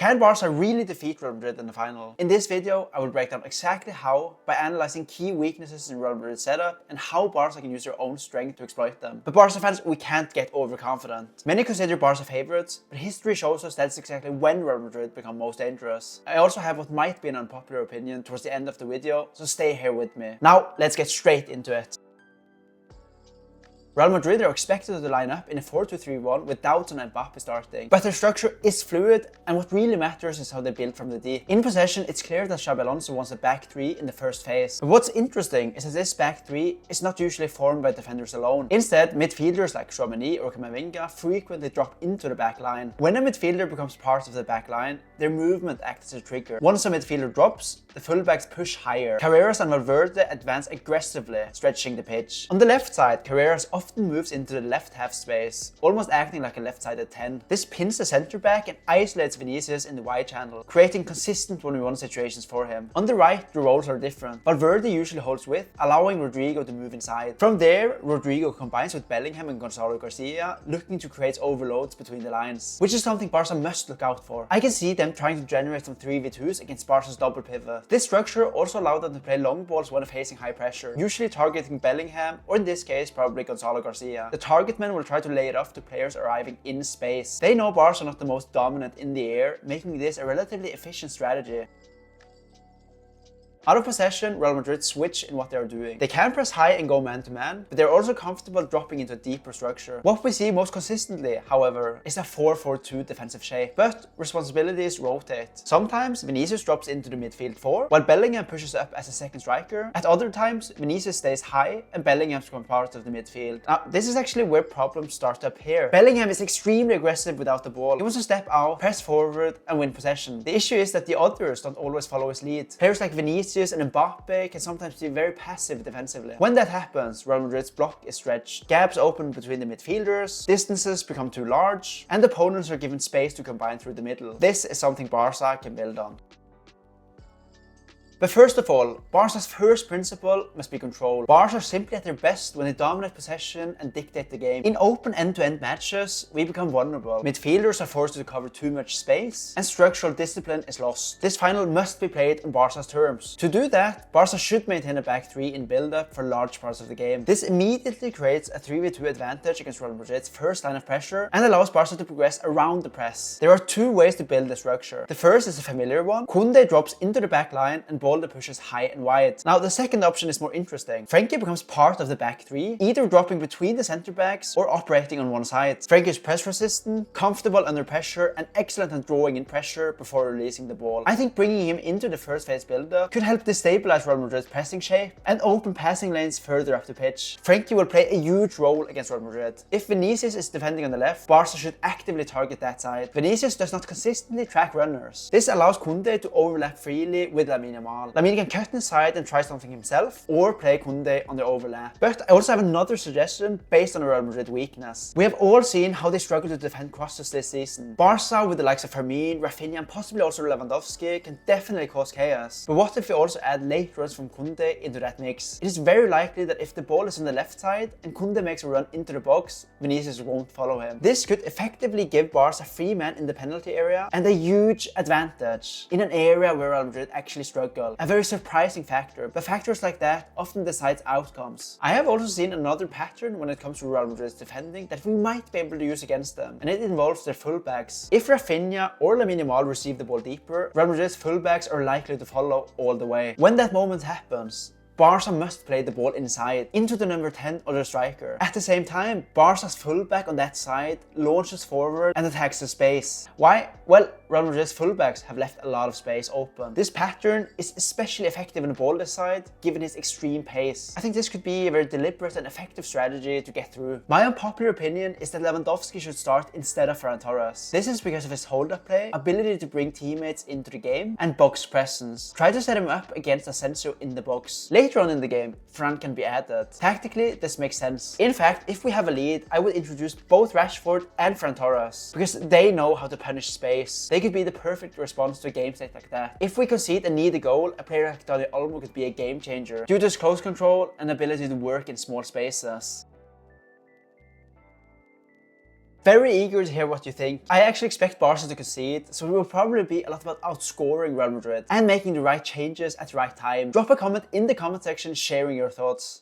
Can Barca really defeat Real Madrid in the final? In this video, I will break down exactly how by analyzing key weaknesses in Real Madrid's setup and how Barca can use their own strength to exploit them. But Barca fans, we can't get overconfident. Many consider Barca favorites, but history shows us that's exactly when Real Madrid become most dangerous. I also have what might be an unpopular opinion towards the end of the video, so stay here with me. Now, let's get straight into it. Real Madrid are expected to line up in a 4-2-3-1 with Doubts on Mbappe starting, but their structure is fluid and what really matters is how they build from the deep. In possession, it's clear that Xabi Alonso wants a back three in the first phase. But what's interesting is that this back three is not usually formed by defenders alone. Instead, midfielders like Tchouaméni or Camavinga frequently drop into the back line. When a midfielder becomes part of the back line, their movement acts as a trigger. Once a midfielder drops, the fullbacks push higher. Carreras and Valverde advance aggressively, stretching the pitch. On the left side, Carreras often moves into the left half space, almost acting like a left-sided 10. This pins the centre back and isolates Vinicius in the wide channel, creating consistent 1v1 situations for him. On the right, the roles are different. Valverde usually holds width, allowing Rodrigo to move inside. From there, Rodrigo combines with Bellingham and Gonzalo Garcia, looking to create overloads between the lines, which is something Barca must look out for. I can see them trying to generate some 3v2s against Barca's double pivot. This structure also allowed them to play long balls when facing high pressure, usually targeting Bellingham, or in this case, probably Gonzalo Garcia. The target men will try to lay it off to players arriving in space. They know Barca are not the most dominant in the air, making this a relatively efficient strategy. Out of possession, Real Madrid switch in what they are doing. They can press high and go man-to-man, but they're also comfortable dropping into a deeper structure. What we see most consistently, however, is a 4-4-2 defensive shape, but responsibilities rotate. Sometimes Vinicius drops into the midfield 4, while Bellingham pushes up as a second striker. At other times, Vinicius stays high and Bellingham becomes part of the midfield. Now, this is actually where problems start to appear. Bellingham is extremely aggressive without the ball. He wants to step out, press forward, and win possession. The issue is that the others don't always follow his lead. Players like Vinicius and Mbappe can sometimes be very passive defensively. When that happens, Real Madrid's block is stretched, gaps open between the midfielders, distances become too large, and opponents are given space to combine through the middle. This is something Barca can build on. But first of all, Barca's first principle must be control. Barca are simply at their best when they dominate possession and dictate the game. In open end-to-end matches, we become vulnerable. Midfielders are forced to cover too much space, and structural discipline is lost. This final must be played on Barca's terms. To do that, Barca should maintain a back three in build-up for large parts of the game. This immediately creates a 3v2 advantage against Real Madrid's first line of pressure and allows Barca to progress around the press. There are two ways to build the structure. The first is a familiar one. Koundé drops into the back line and ball the pushes high and wide. Now the second option is more interesting. Frenkie becomes part of the back three, either dropping between the centre backs or operating on one side. Frenkie is press resistant, comfortable under pressure, and excellent at drawing in pressure before releasing the ball. I think bringing him into the first phase build-up could help destabilize Real Madrid's pressing shape and open passing lanes further up the pitch. Frenkie will play a huge role against Real Madrid. If Vinicius is defending on the left, Barca should actively target that side. Vinicius does not consistently track runners. This allows Koundé to overlap freely with Lamine Yamal. Lamine can cut inside and try something himself, or play Koundé on the overlap. But I also have another suggestion based on a Real Madrid weakness. We have all seen how they struggle to defend crosses this season. Barca, with the likes of Fermin, Raphinha, and possibly also Lewandowski, can definitely cause chaos. But what if we also add late runs from Koundé into that mix? It is very likely that if the ball is on the left side and Koundé makes a run into the box, Vinicius won't follow him. This could effectively give Barca a free man in the penalty area and a huge advantage in an area where Real Madrid actually struggle. A very surprising factor, but factors like that often decide outcomes. I have also seen another pattern when it comes to Real Madrid's defending that we might be able to use against them, and it involves their fullbacks. If Raphinha or Lamine Yamal receive the ball deeper, Real Madrid's fullbacks are likely to follow all the way. When that moment happens, Barca must play the ball inside, into the number 10 or the striker. At the same time, Barca's fullback on that side launches forward and attacks the space. Why? Well, Real Madrid's fullbacks have left a lot of space open. This pattern is especially effective on the ball this side, given its extreme pace. I think this could be a very deliberate and effective strategy to get through. My unpopular opinion is that Lewandowski should start instead of Ferran Torres. This is because of his hold-up play, ability to bring teammates into the game, and box presence. Try to set him up against Asensio in the box. Later on in the game, Fran can be added. Tactically, this makes sense. In fact, if we have a lead, I would introduce both Rashford and Ferran Torres, because they know how to punish space. They could be the perfect response to a game state like that. If we concede and need a goal, a player like Dani Olmo could be a game changer due to his close control and ability to work in small spaces. Very eager to hear what you think. I actually expect Barca to concede, so it will probably be a lot about outscoring Real Madrid and making the right changes at the right time. Drop a comment in the comment section sharing your thoughts.